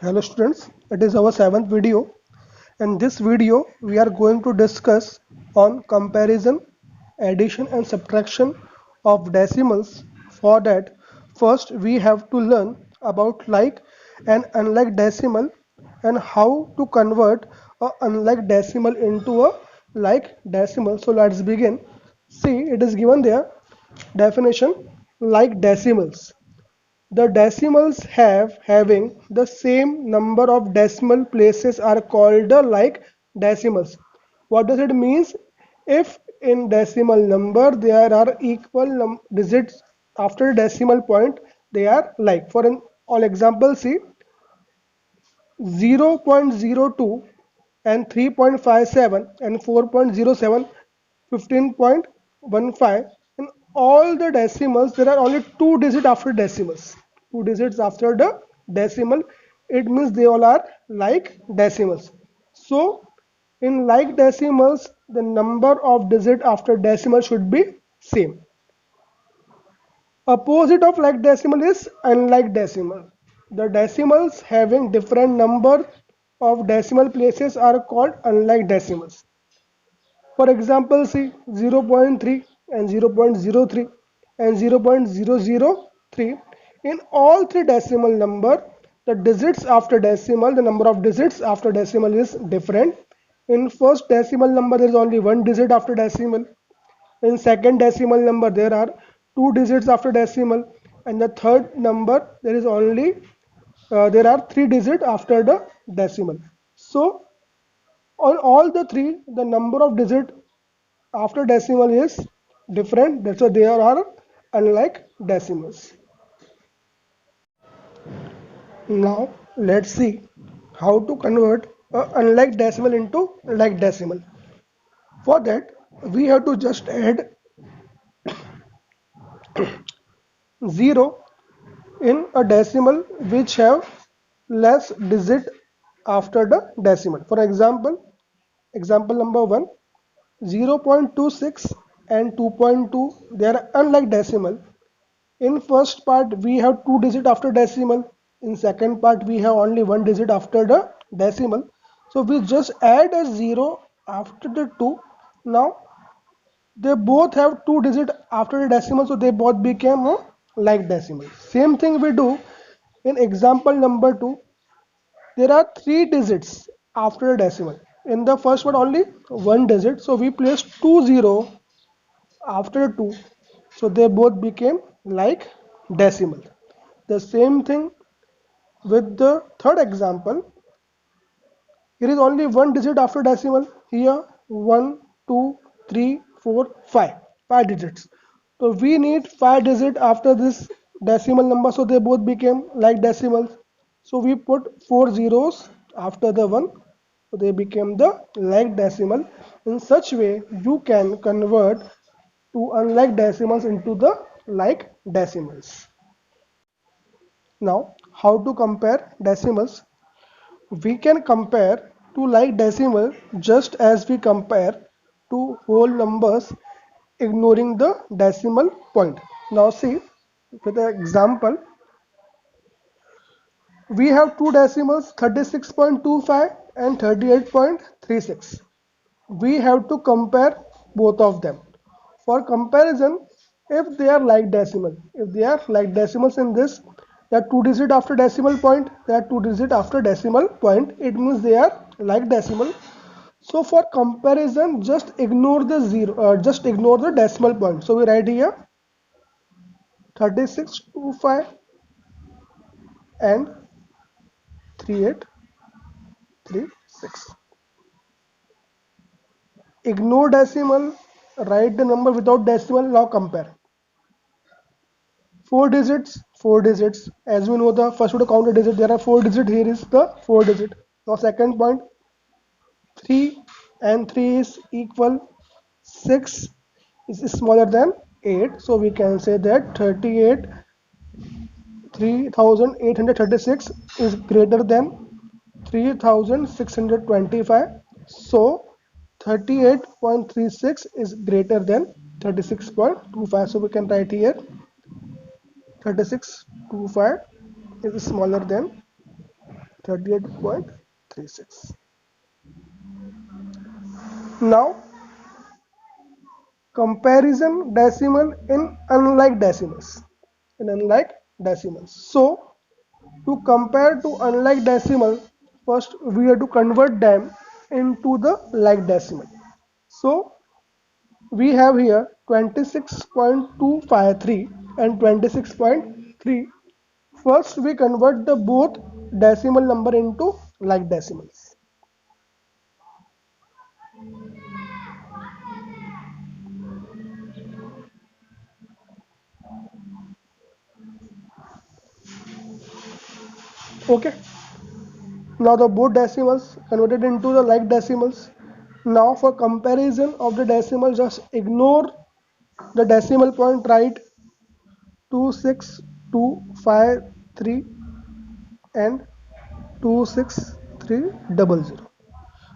Hello students, it is our seventh video. In this video, we are going to discuss on comparison, addition and subtraction of decimals. For that, first we have to learn about like and unlike decimal and how to convert a unlike decimal into a like decimal. So let's begin. See, it is given there definition like decimals. The decimals having the same number of decimal places are called the like decimals. What does it mean? If in decimal number there are equal digits after decimal point, they are like. For an all example, see 0.02 and 3.57 and 4.07, 15.15. In all the decimals, there are only two digits after decimals. Two digits after the decimal. It means they all are like decimals. So, in like decimals, the number of digits after decimal should be same. Opposite of like decimal is unlike decimal. The decimals having different number of decimal places are called unlike decimals. For example, see 0.3 and 0.03 and 0.003. In all three decimal number, the digits after decimal, the number of digits after decimal is different. In first decimal number, there is only one digit after decimal. In second decimal number, there are two digits after decimal, and the third number there are three digits after the decimal. So on all the three, the number of digits after decimal is different. That's why they are unlike decimals. Now let's see how to convert a unlike decimal into like decimal. For that, we have to just add 0 in a decimal which have less digit after the decimal. For example number 1, 0.26 and 2.2, they are unlike decimal. In first part we have two digit after decimal. In second part we have only one digit after the decimal. So we just add a 0 after the 2. Now they both have two digit after the decimal, so they both became like decimal. Same thing we do in example number 2. There are three digits after the decimal. In the first one only one digit, so we place 20 after 2, so they both became like decimal. The same thing with the third example. Here is only one digit after decimal. Here 1, 2, 3, 4, 5. 5 digits. So we need 5 digits after this decimal number, so they both became like decimals. So we put 4 zeros after the one, so they became the like decimal. In such way you can convert to unlike decimals into the like decimals. Now how to compare decimals? We can compare to like decimal just as we compare to whole numbers ignoring the decimal point. Now see, with the example, we have two decimals 36.25 and 38.36. We have to compare both of them. For comparison, if they are like decimal, if they are like decimals in this, there are two digit after decimal point, there are two digit after decimal point, it means they are like decimal. So for comparison, just ignore the just ignore the decimal point. So we write here 3625 and 3836. Ignore decimal, write the number without decimal, now compare. Four digits. As we know, the first to count a digit, there are four digits. Here is the four digit. Now, second point, 3 and 3 is equal, 6 is smaller than 8. So, we can say that 3836 is greater than 3625. So, 38.36 is greater than 36.25. So, we can write here 3625 is smaller than 38.36. Now comparison decimal in unlike decimals. So to compare to unlike decimal, first we have to convert them into the like decimal. So we have here 26.253 and 26.3. First we convert the both decimal number into like decimals. Okay. Now the both decimals converted into the like decimals. Now for comparison of the decimal, just ignore the decimal point, write 26253 and 26300.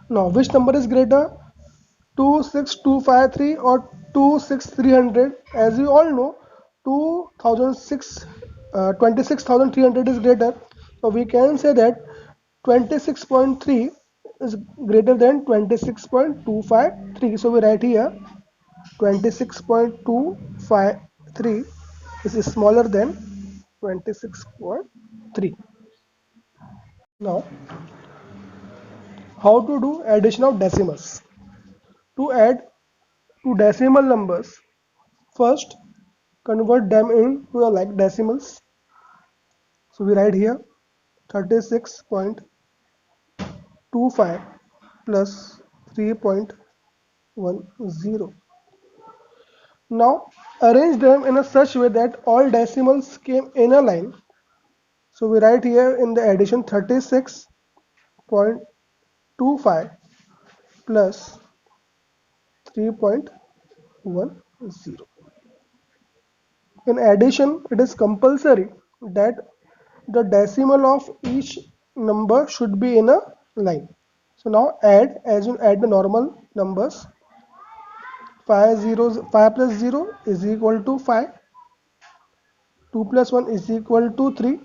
Now which number is greater, 26253 or 26300? As you all know, 26,300 is greater. So we can say that 26.3 is greater than 26.253. So we write here 26.253 is smaller than 26.3. Now, how to do addition of decimals? To add two decimal numbers, first convert them into the like decimals. So we write here 36.25 plus 3.10. Now arrange them in a such way that all decimals came in a line. So we write here in the addition 36.25 plus 3.10. In addition, it is compulsory that the decimal of each number should be in a line. So now add, as you add the normal numbers, 5 plus 0 is equal to 5, 2 plus 1 is equal to 3,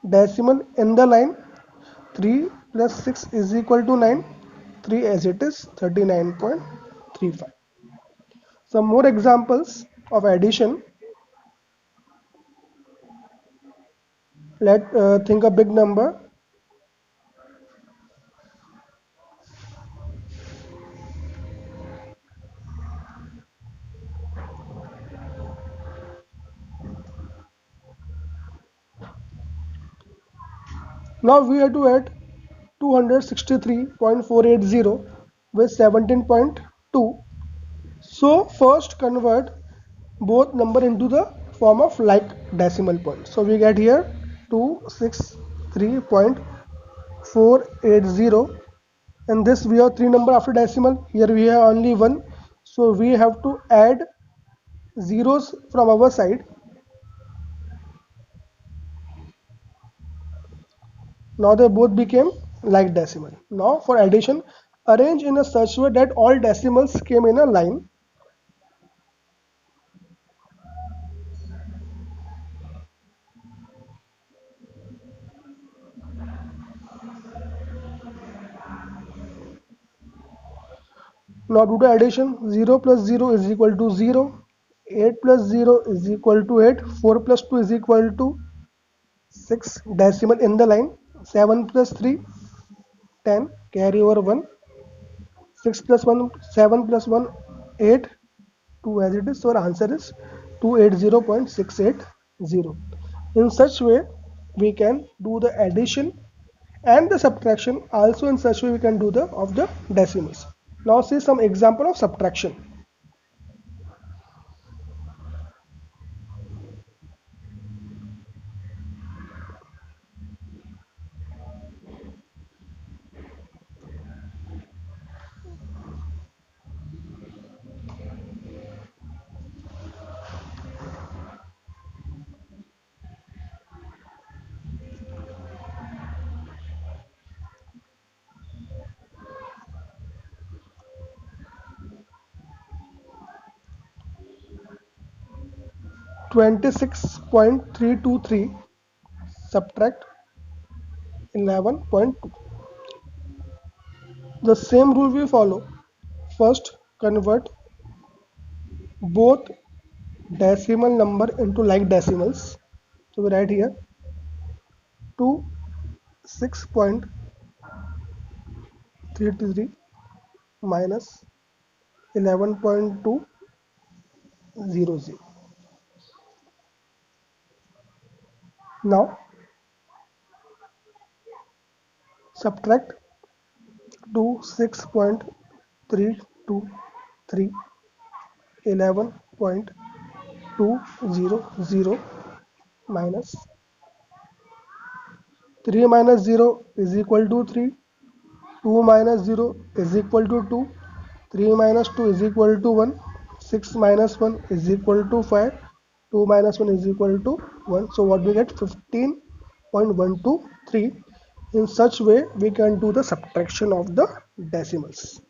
decimal in the line, 3 plus 6 is equal to 9, 3 as it is 39.35. Some more examples of addition. Let think a big number. Now we have to add 263.480 with 17.2. So first convert both number into the form of like decimal point. So we get here 263.480, and this we have three number after decimal. Here we have only one, so we have to add zeros from our side. Now they both became like decimal. Now for addition, arrange in a such way that all decimals came in a line. Now do the addition. 0 plus 0 is equal to 0, 8 plus 0 is equal to 8, 4 plus 2 is equal to 6, decimal in the line, 7 plus 3, 10, carry over 1, 6 plus 1, 7 plus 1, 8, 2 as it is. So our answer is 280.680. In such way, we can do the addition and the subtraction. Also in such way we can do the of the decimals. Now see some example of subtraction. 26.323 subtract 11.2. The same rule we follow. First, convert both decimal number into like decimals. So we write here 26.33 minus 11.200. Now subtract 26.323 11.200 minus 3 minus 0 is equal to 3, 2 minus 0 is equal to 2, 3 minus 2 is equal to 1, 6 minus 1 is equal to 5, 2 minus 1 is equal to 1. So what we get? 15.123. In such way we can do the subtraction of the decimals.